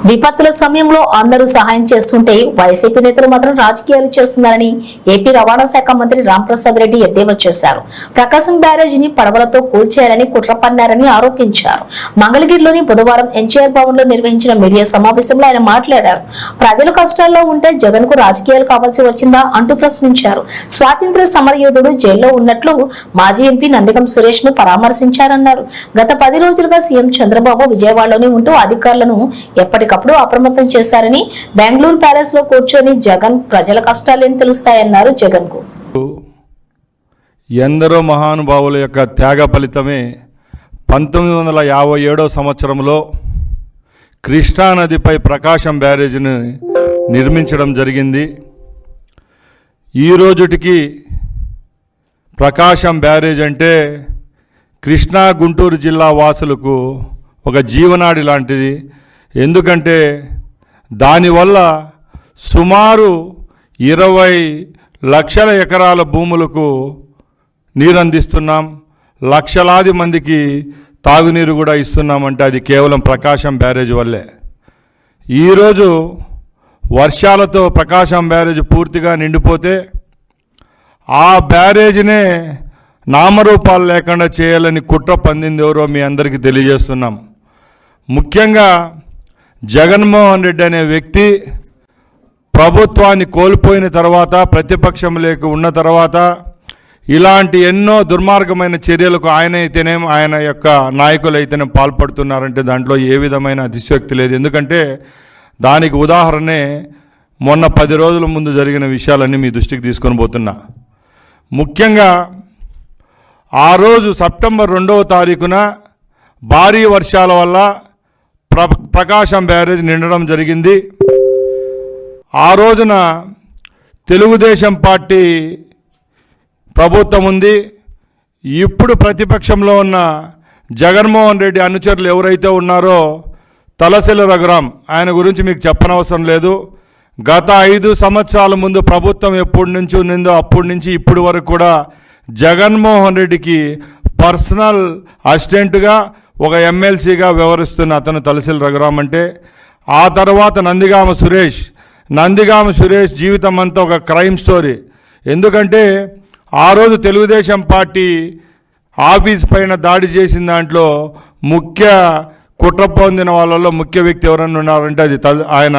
విపత్తుల సమయంలో అందరూ సహాయం చేస్తుంటే వైసీపీ నేతలు మాత్రం రాజకీయాలు చేస్తున్నారని ఏపీ రవాణా శాఖ మంత్రి రాంప్రసాద్ రెడ్డి ఎద్దేవా చేశారు. ప్రకాశం బ్యారేజీని పడవలతో కూల్చేయాలని కుట్ర పన్నారని ఆరోపించారు. మంగళగిరిలోని బుధవారం ఎన్టీఆర్ భవన్ లో నిర్వహించిన మీడియా సమావేశంలో ఆయన మాట్లాడారు. ప్రజలు కష్టాల్లో ఉంటే జగన్ కు రాజకీయాలు కావాల్సి వచ్చిందా అంటూ ప్రశ్నించారు. స్వాతంత్ర్య సమరయోధుడు జైల్లో ఉన్నట్లు మాజీ ఎంపీ నందిగం సురేష్ ను పరామర్శించారన్నారు. గత 10 రోజులుగా సీఎం చంద్రబాబు విజయవాడలోనే ఉంటూ అధికారులను ఎప్పటికప్పుడు అప్రమత్తం చేశారని, బెంగళూరు ప్యాలెస్ లో కూర్చొని జగన్ ప్రజల కష్టాలేం తెలుస్తాయన్నారు. జగన్ కు ఎందరో మహానుభావుల యొక్క త్యాగ ఫలితమే 1957 సంవత్సరంలో కృష్ణానదిపై ప్రకాశం బ్యారేజీని నిర్మించడం జరిగింది. ఈ రోజుటికి ప్రకాశం బ్యారేజ్ అంటే కృష్ణా గుంటూరు జిల్లా వాసులకు ఒక జీవనాడి లాంటిది. ఎందుకంటే దానివల్ల సుమారు 20 లక్షల ఎకరాల భూములకు నీరు అందిస్తున్నాం, లక్షలాది మందికి తాగునీరు కూడా ఇస్తున్నామంటే అది కేవలం ప్రకాశం బ్యారేజ్ వల్లే. ఈరోజు వర్షాలతో ప్రకాశం బ్యారేజ్ పూర్తిగా నిండిపోతే ఆ బ్యారేజ్నే నామరూపాలు లేకుండా చేయాలని కుట్ర పందింది ఎవరో మీ అందరికీ తెలియజేస్తున్నాం. ముఖ్యంగా జగన్మోహన్ రెడ్డి అనే వ్యక్తి ప్రభుత్వాన్ని కోల్పోయిన తర్వాత, ప్రతిపక్షం లేక ఉన్న తర్వాత ఇలాంటి ఎన్నో దుర్మార్గమైన చర్యలకు ఆయన యొక్క నాయకులైతేనే పాల్పడుతున్నారంటే దాంట్లో ఏ విధమైన అతిశయోక్తి లేదు. ఎందుకంటే దానికి ఉదాహరణే మొన్న 10 రోజుల ముందు జరిగిన విషయాలన్నీ మీ దృష్టికి తీసుకొని పోతున్నా. ముఖ్యంగా ఆ రోజు సెప్టెంబర్ 2వ తారీఖున భారీ వర్షాల వల్ల ప్రకాశం బ్యారేజ్ నిండడం జరిగింది. ఆ రోజున తెలుగుదేశం పార్టీ ప్రభుత్వం ఉంది. ఇప్పుడు ప్రతిపక్షంలో ఉన్న జగన్మోహన్ రెడ్డి అనుచరులు ఎవరైతే ఉన్నారో తలసిల రఘురాం, ఆయన గురించి మీకు చెప్పనవసరం లేదు. గత 5 సంవత్సరాల ముందు ప్రభుత్వం ఎప్పటి నుంచి ఉన్నిందో అప్పటి నుంచి ఇప్పటి వరకు కూడా జగన్మోహన్ రెడ్డికి పర్సనల్ అసిస్టెంట్గా ఒక ఎమ్మెల్సీగా వ్యవహరిస్తున్న అతను తలసిల రఘురాం అంటే. ఆ తర్వాత నందిగామ సురేష్ జీవితం అంతా ఒక క్రైమ్ స్టోరీ. ఎందుకంటే ఆ రోజు తెలుగుదేశం పార్టీ ఆఫీస్ పైన దాడి చేసిన దాంట్లో ముఖ్య కుట్ర పొందిన వాళ్ళలో ముఖ్య వ్యక్తి ఎవరన్నా ఉన్నారంటే అది ఆయన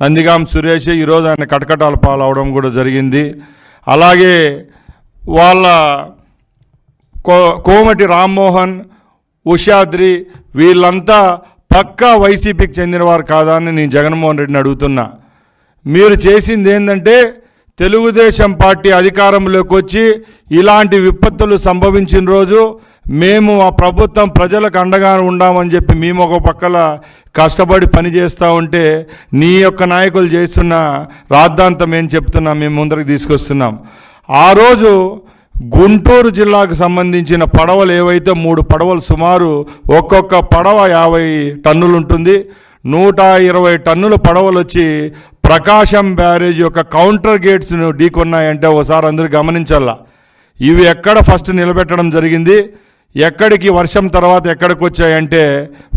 నందిగామ సురేష్. ఈరోజు ఆయన కటకటాల పాలవడం కూడా జరిగింది. అలాగే వాళ్ళ కోమటి రామ్మోహన్, ఉషాద్రి వీళ్ళంతా పక్కా వైసీపీకి చెందినవారు కాదా అని నేను జగన్మోహన్ రెడ్డిని అడుగుతున్నా. మీరు చేసింది ఏంటంటే తెలుగుదేశం పార్టీ అధికారంలోకి వచ్చి ఇలాంటి విపత్తులు సంభవించిన రోజు మేము ఆ ప్రభుత్వం ప్రజలకు అండగా ఉండామని చెప్పి మేము ఒక పక్కల కష్టపడి పనిచేస్తూ ఉంటే నీ యొక్క నాయకులు చేస్తున్న రాద్ధాంతం ఏం చెప్తున్నాం మేము ముందరికి తీసుకొస్తున్నాం. ఆ రోజు గుంటూరు జిల్లాకు సంబంధించిన పడవలు ఏవైతే 3 పడవలు సుమారు ఒక్కొక్క పడవ 50 టన్నులు ఉంటుంది. 120 టన్నుల పడవలు వచ్చి ప్రకాశం బ్యారేజ్ యొక్క కౌంటర్ గేట్స్ను ఢీకొన్నాయంటే ఒకసారి అందరూ గమనించాల. ఇవి ఎక్కడ ఫస్ట్ నిలబెట్టడం జరిగింది, ఎక్కడికి వర్షం తర్వాత ఎక్కడికి వచ్చాయంటే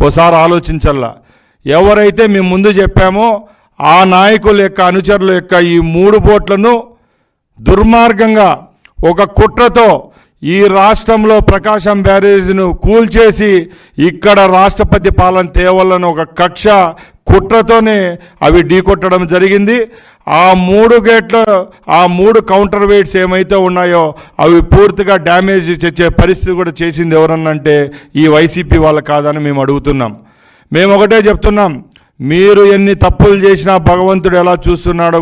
ఒకసారి ఆలోచించాల. ఎవరైతే మేము ముందు చెప్పామో ఆ నాయకుల యొక్క అనుచరుల యొక్క ఈ 3 బోట్లను దుర్మార్గంగా ఒక కుట్రతో ఈ రాష్ట్రంలో ప్రకాశం బ్యారేజ్ను కూల్చేసి ఇక్కడ రాష్ట్రపతి పాలన తేవాలని ఒక కక్ష కుట్రతోనే అవి ఢీకొట్టడం జరిగింది. ఆ 3 గేట్లు, ఆ 3 కౌంటర్ వెయిట్స్ ఏమైతే ఉన్నాయో అవి పూర్తిగా డ్యామేజ్ చేసే పరిస్థితి కూడా చేసింది ఎవరన్నంటే ఈ వైసీపీ వాళ్ళు కాదని మేము అడుగుతున్నాం. మేము ఒకటే చెప్తున్నాం, మీరు ఎన్ని తప్పులు చేసినా భగవంతుడు ఎలా చూస్తున్నాడో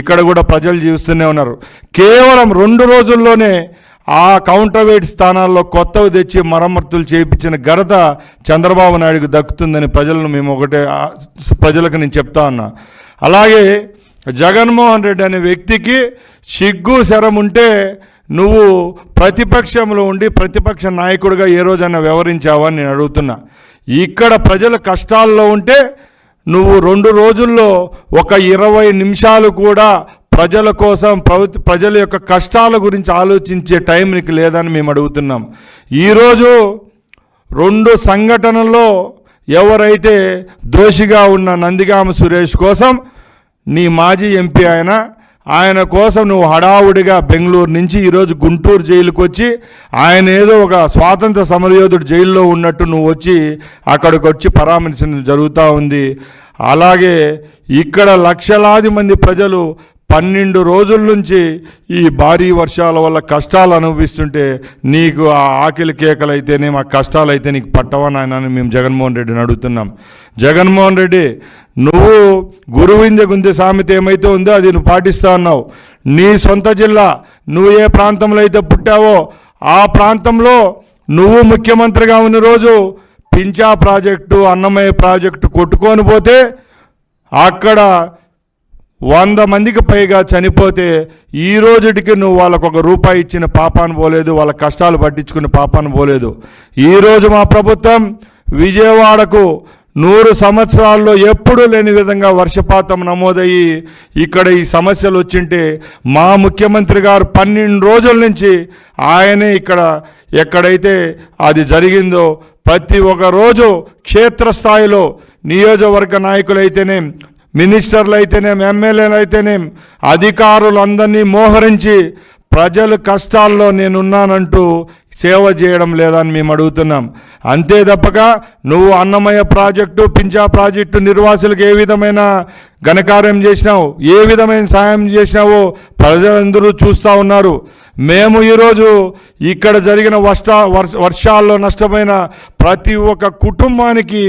ఇక్కడ కూడా ప్రజలు చూస్తూనే ఉన్నారు. కేవలం 2 రోజుల్లోనే ఆ కౌంటర్ వెయిట్ స్థానాల్లో కొత్తవి తెచ్చి మరమ్మతులు చేయించిన ఘనత చంద్రబాబు నాయుడుకు దక్కుతుందని ప్రజలకు నేను చెప్తా ఉన్నా. అలాగే జగన్మోహన్ రెడ్డి అనే వ్యక్తికి సిగ్గు శరం ఉంటే నువ్వు ప్రతిపక్షంలో ఉండి ప్రతిపక్ష నాయకుడిగా ఏ రోజైనా వ్యవహరించావని నేను అడుగుతున్నా. ఇక్కడ ప్రజల కష్టాల్లో ఉంటే నువ్వు 2 రోజుల్లో ఒక 20 నిమిషాలు కూడా ప్రజల కోసం, ప్రజల యొక్క కష్టాల గురించి ఆలోచించే టైం నీకు లేదని మేము అడుగుతున్నాం. ఈరోజు 2 సంఘటనల్లో ఎవరైతే దోషిగా ఉన్న నందిగామ సురేష్ కోసం నీ మాజీ ఎంపీ ఆయన కోసం నువ్వు హడావుడిగా బెంగళూరు నుంచి ఈరోజు గుంటూరు జైలుకి వచ్చి ఆయన ఏదో ఒక స్వాతంత్ర సమరయోధుడు జైల్లో ఉన్నట్టు నువ్వు వచ్చి అక్కడికి వచ్చి పరామర్శించడం జరుగుతూ ఉంది. అలాగే ఇక్కడ లక్షలాది మంది ప్రజలు 12 రోజుల నుంచి ఈ భారీ వర్షాల వల్ల కష్టాలు అనుభవిస్తుంటే నీకు ఆ ఆకలి కేకలైతేనేమి ఆ కష్టాలైతే నీకు పట్టవని ఆయన మేము జగన్మోహన్ రెడ్డిని అడుగుతున్నాం. జగన్మోహన్ రెడ్డి, నువ్వు గురువింద గుందె సామెత ఏమైతే ఉందో అది నువ్వు పాటిస్తా ఉన్నావు. నీ సొంత జిల్లా నువ్వు ఏ ప్రాంతంలో అయితే పుట్టావో ఆ ప్రాంతంలో నువ్వు ముఖ్యమంత్రిగా ఉన్న రోజు పింఛా ప్రాజెక్టు, అన్నమయ్య ప్రాజెక్టు కొట్టుకొని పోతే అక్కడ 100 మందికి పైగా చనిపోతే ఈ రోజుటికి నువ్వు వాళ్ళకు ₹1 ఇచ్చిన పాపాను పోలేదు, వాళ్ళ కష్టాలు పట్టించుకున్న పాపాను పోలేదు. ఈరోజు మా ప్రభుత్వం విజయవాడకు 100 సంవత్సరాల్లో ఎప్పుడూ లేని విధంగా వర్షపాతం నమోదయ్యి ఇక్కడ ఈ సమస్యలు వచ్చింటే మా ముఖ్యమంత్రి గారు 12 రోజుల నుంచి ఆయనే ఇక్కడ ఎక్కడైతే అది జరిగిందో ప్రతి ఒక్క రోజు క్షేత్రస్థాయిలో నియోజకవర్గ నాయకులైతేనే, మినిస్టర్లు అయితేనేం, ఎమ్మెల్యేలు అయితేనేం అధికారులందరినీ మోహరించి ప్రజల కష్టాల్లో నేనున్నానంటూ సేవ చేయడం లేదని మేము అడుగుతున్నాం. అంతే తప్పక నువ్వు అన్నమయ్య ప్రాజెక్టు, పింఛా ప్రాజెక్టు నిర్వాసులకు ఏ విధమైన ఘనకార్యం చేసినావు, ఏ విధమైన సాయం చేసినావో ప్రజలందరూ చూస్తూ ఉన్నారు. మేము ఈరోజు ఇక్కడ జరిగిన వర్షాల్లో నష్టమైన ప్రతి ఒక్క కుటుంబానికి